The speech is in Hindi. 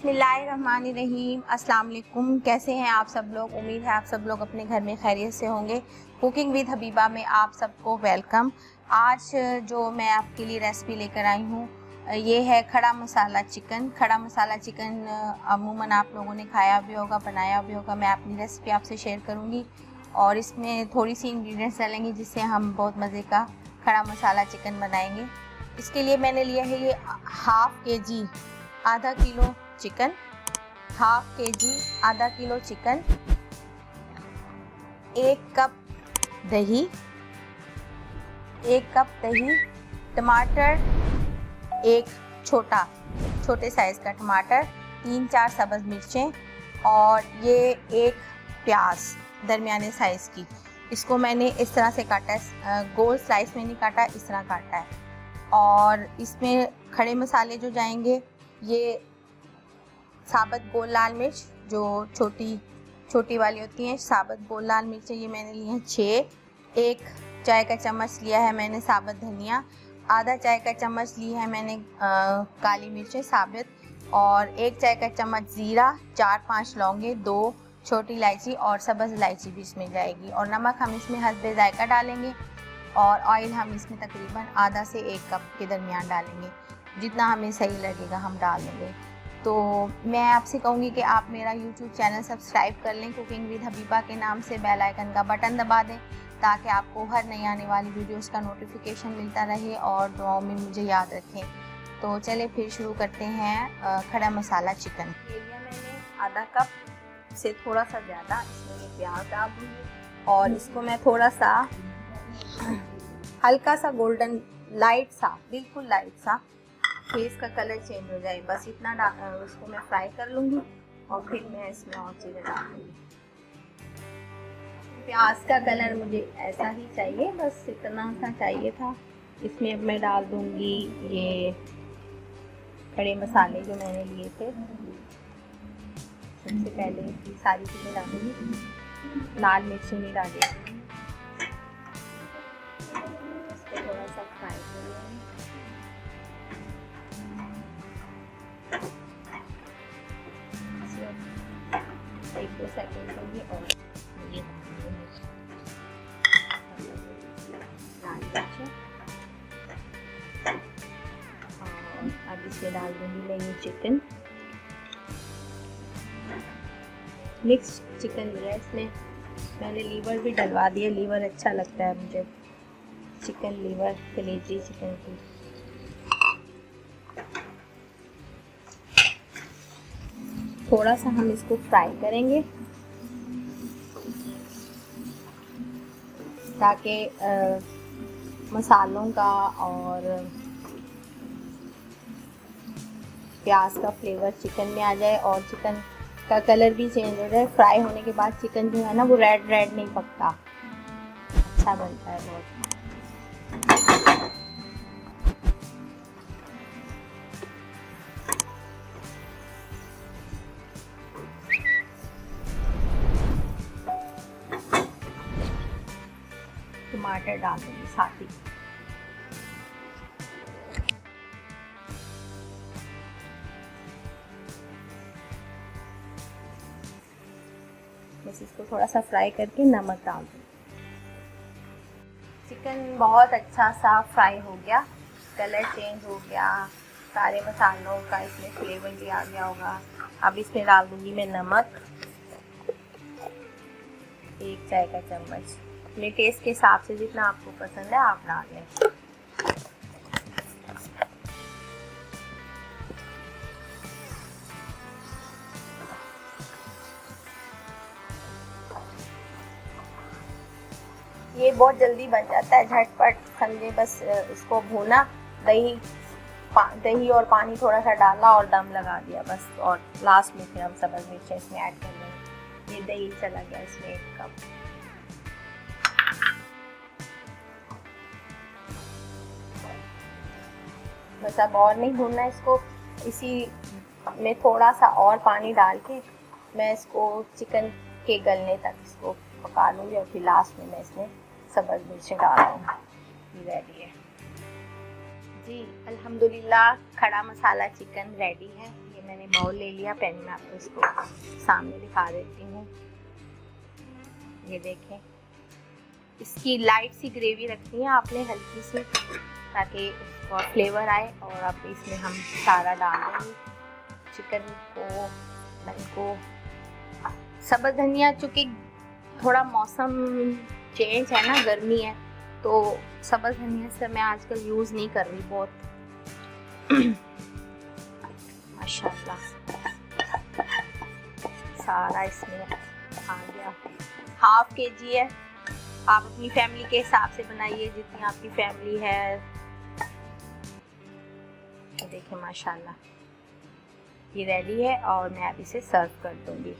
बिस्मिल्लाहिर्रहमानिर्रहीम। अस्सलाम वालेकुम। कैसे हैं आप सब लोग? उम्मीद है आप सब लोग अपने घर में खैरियत से होंगे। कुकिंग विद हबीबा में आप सबको वेलकम। आज जो मैं आपके लिए रेसिपी लेकर आई हूँ ये है खड़ा मसाला चिकन। खड़ा मसाला चिकन अमूमन आप लोगों ने खाया भी होगा, बनाया भी होगा। मैं अपनी रेसिपी आपसे शेयर करूँगी और इसमें थोड़ी सी इंग्रेडिएंट्स डालेंगे जिससे हम बहुत मज़े का खड़ा मसाला चिकन बनाएंगे। इसके लिए मैंने लिया है ये हाफ़ केजी आधा किलो चिकन, हाफ केजी आधा किलो चिकन, 1 कप दही, 1 कप दही, टमाटर, एक छोटे साइज़ का टमाटर, 3-4 सब्ज़ मिर्चें और ये एक प्याज दरमियाने साइज़ की। इसको मैंने इस तरह से काटा है, गोल स्लाइस में नहीं काटा, इस तरह काटा है। और इसमें खड़े मसाले जो जाएंगे ये साबुत गोल लाल मिर्च जो छोटी वाली होती हैं, साबुत गोल लाल मिर्च ये मैंने ली हैं 6। 1 चाय का चम्मच लिया है मैंने साबुत धनिया, आधा चाय का चम्मच ली है मैंने काली मिर्चें साबुत और 1 चाय का चम्मच ज़ीरा, 4-5 लौंगे, 2 छोटी इलायची और सब्ज़ इलायची भी इसमें जाएगी। और नमक हम इसमें हस्बे ज़ायका डालेंगे और ऑयल हम इसमें तकरीबन आधा से 1 कप के दरमियान डालेंगे, जितना हमें सही लगेगा हम डाल देंगे। तो मैं आपसे कहूँगी कि आप मेरा YouTube चैनल सब्सक्राइब कर लें कुकिंग विद हबीबा के नाम से, बेल आइकन का बटन दबा दें ताकि आपको हर नई आने वाली वीडियोस का नोटिफिकेशन मिलता रहे और दुआओं में मुझे याद रखें। तो चलिए फिर शुरू करते हैं खड़ा मसाला चिकन। ये लिया मैंने आधा कप से थोड़ा सा ज़्यादा, इसमें ये प्याज डाल दूँगी और इसको मैं थोड़ा सा हल्का सा गोल्डन लाइट सा, बिल्कुल लाइट सा, फेस का कलर चेंज हो जाए बस इतना उसको मैं फ्राई कर लूँगी और फिर मैं इसमें और चीज़ें डाल दूँगी। प्याज का कलर मुझे ऐसा ही चाहिए, बस इतना सा चाहिए था। इसमें अब मैं डाल दूँगी ये खड़े मसाले जो मैंने लिए थे। सबसे पहले सारी चीज़ें डालूँगी, लाल मिर्च नहीं डाली, इसको थोड़ा सा फ्राई कर लूँगी। एक 2 सेकंड दूँगी और ये लाल मिर्च और अब इसमें डाल दूँगी मैं ये चिकन। मिक्स चिकन लिया, इसमें मैंने लीवर भी डलवा दिया, लीवर अच्छा लगता है मुझे, चिकन लीवर, कलेजी चिकन की। थोड़ा सा हम इसको फ्राई करेंगे ताकि मसालों का और प्याज का फ्लेवर चिकन में आ जाए और चिकन का कलर भी चेंज हो जाए। फ्राई होने के बाद चिकन जो है ना वो रेड नहीं पकता, अच्छा बनता है बहुत। टमाटर डाल दूँगी साथ ही। बस इसको थोड़ा सा फ्राई करके नमक डाल दूँ। चिकन बहुत अच्छा सा फ्राई हो गया, कलर चेंज हो गया, सारे मसालों का इसमें फ्लेवर भी आ गया होगा। अब इसमें डाल दूँगी मैं नमक, 1 चाय का चम्मच, अपने टेस्ट के हिसाब से जितना आपको पसंद है आप डाल लें। ये बहुत जल्दी बन जाता है, झटपट समझे, बस इसको भूना, दही और पानी थोड़ा सा डाला और दम लगा दिया बस। और लास्ट में फिर हम सब्ज़ मिर्चें इसमें ऐड कर देंगे। ये दही चला गया इसमें 1 कप। बस अब और नहीं भूनना इसको, इसी में थोड़ा सा और पानी डाल के मैं इसको चिकन के गलने तक इसको पका लूँगी और फिर लास्ट में मैं इसमें सब्ज़ मिर्चें डाल दूँगी। रेडी है जी, अल्हम्दुलिल्लाह खड़ा मसाला चिकन रेडी है। ये मैंने बाउल ले लिया। पहले मैं आपको इसको सामने दिखा देती हूँ। ये देखें, इसकी लाइट सी ग्रेवी रखनी है आपने, हल्की सी, ताकि उसका फ्लेवर आए। और अब इसमें हम सारा डाल देंगे चिकन को, इनको सब्ज़ धनिया, चूँकि थोड़ा मौसम चेंज है ना, गर्मी है, तो सब्ज़ धनिया से मैं आजकल यूज़ नहीं कर रही बहुत। माशाल्लाह सारा इसमें आ गया। हाफ केजी है, आप अपनी फैमिली के हिसाब से बनाइए, जितनी आपकी फैमिली है। देखिए माशाल्लाह ये रेडी है और मैं अब इसे सर्व कर दूंगी।